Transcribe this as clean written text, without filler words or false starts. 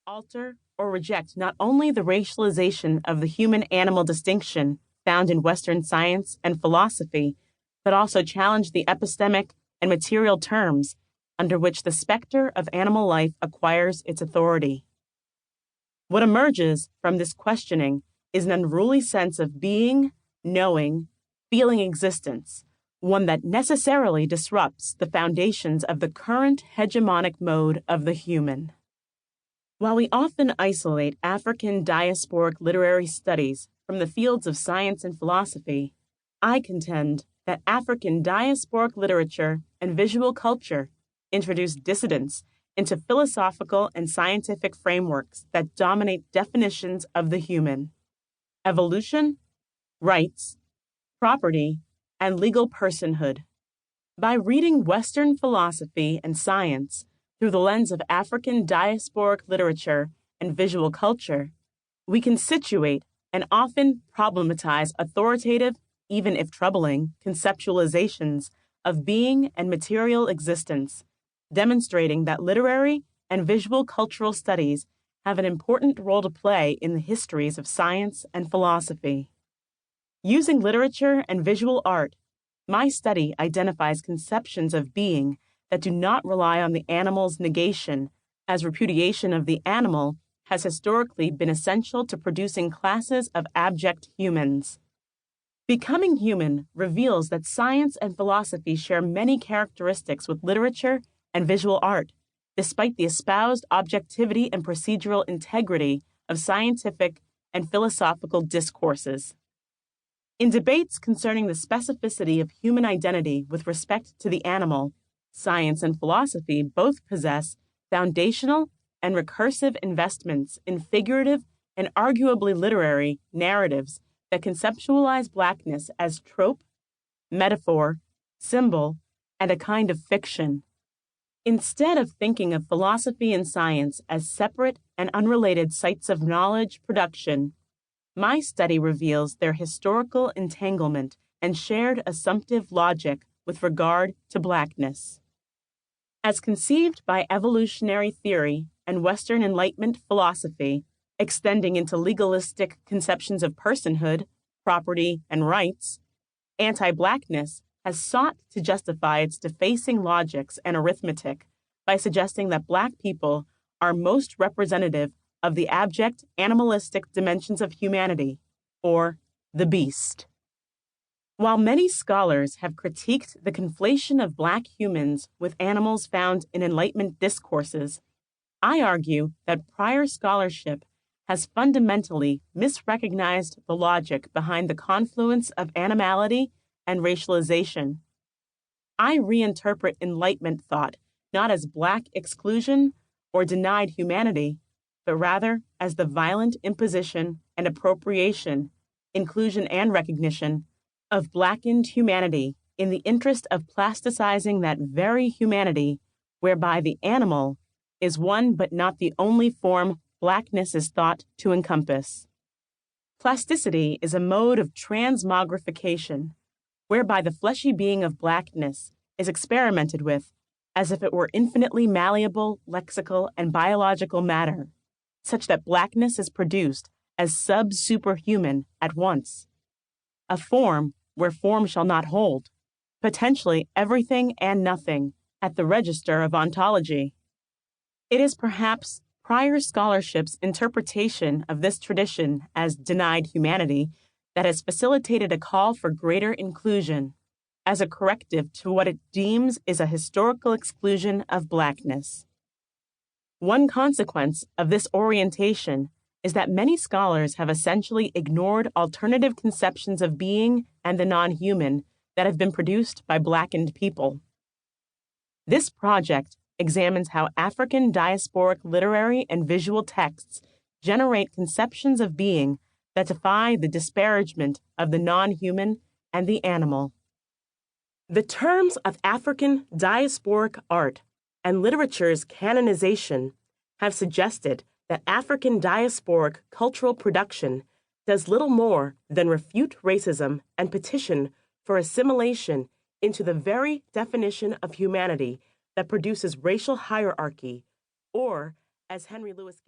alter or reject not only the racialization of the human-animal distinction found in Western science and philosophy, but also challenge the epistemic and material terms under which the specter of animal life acquires its authority. What emerges from this questioning is an unruly sense of being, knowing, feeling existence, one that necessarily disrupts the foundations of the current hegemonic mode of the human. While we often isolate African diasporic literary studies from the fields of science and philosophy, I contend that African diasporic literature and visual culture introduce dissidence into philosophical and scientific frameworks that dominate definitions of the human: evolution, rights, property, and legal personhood. By reading Western philosophy and science through the lens of African diasporic literature and visual culture, we can situate and often problematize authoritative, even if troubling, conceptualizations of being and material existence, demonstrating that literary and visual cultural studies have an important role to play in the histories of science and philosophy. Using literature and visual art, my study identifies conceptions of being that do not rely on the animal's negation, as repudiation of the animal has historically been essential to producing classes of abject humans. Becoming Human reveals that science and philosophy share many characteristics with literature and visual art, despite the espoused objectivity and procedural integrity of scientific and philosophical discourses. In debates concerning the specificity of human identity with respect to the animal, science and philosophy both possess foundational and recursive investments in figurative and arguably literary narratives that conceptualize blackness as trope, metaphor, symbol, and a kind of fiction. Instead of thinking of philosophy and science as separate and unrelated sites of knowledge production, my study reveals their historical entanglement and shared assumptive logic with regard to blackness. As conceived by evolutionary theory and Western Enlightenment philosophy, extending into legalistic conceptions of personhood, property, and rights, anti-blackness has sought to justify its defacing logics and arithmetic by suggesting that Black people are most representative of the abject animalistic dimensions of humanity, or the beast. While many scholars have critiqued the conflation of Black humans with animals found in Enlightenment discourses, I argue that prior scholarship has fundamentally misrecognized the logic behind the confluence of animality and racialization. I reinterpret Enlightenment thought not as Black exclusion or denied humanity, but rather as the violent imposition and appropriation, inclusion and recognition of blackened humanity in the interest of plasticizing that very humanity whereby the animal is one but not the only form blackness is thought to encompass. Plasticity is a mode of transmogrification, whereby the fleshy being of blackness is experimented with as if it were infinitely malleable, lexical, and biological matter, such that blackness is produced as sub-superhuman at once. A form where form shall not hold, potentially everything and nothing at the register of ontology. It is perhaps prior scholarship's interpretation of this tradition as denied humanity that has facilitated a call for greater inclusion as a corrective to what it deems is a historical exclusion of blackness. One consequence of this orientation is that many scholars have essentially ignored alternative conceptions of being and the non-human that have been produced by blackened people. This project examines how African diasporic literary and visual texts generate conceptions of being that defy the disparagement of the non-human and the animal. The terms of African diasporic art and literature's canonization have suggested that African diasporic cultural production does little more than refute racism and petition for assimilation into the very definition of humanity that produces racial hierarchy, or, as Henry Louis Gates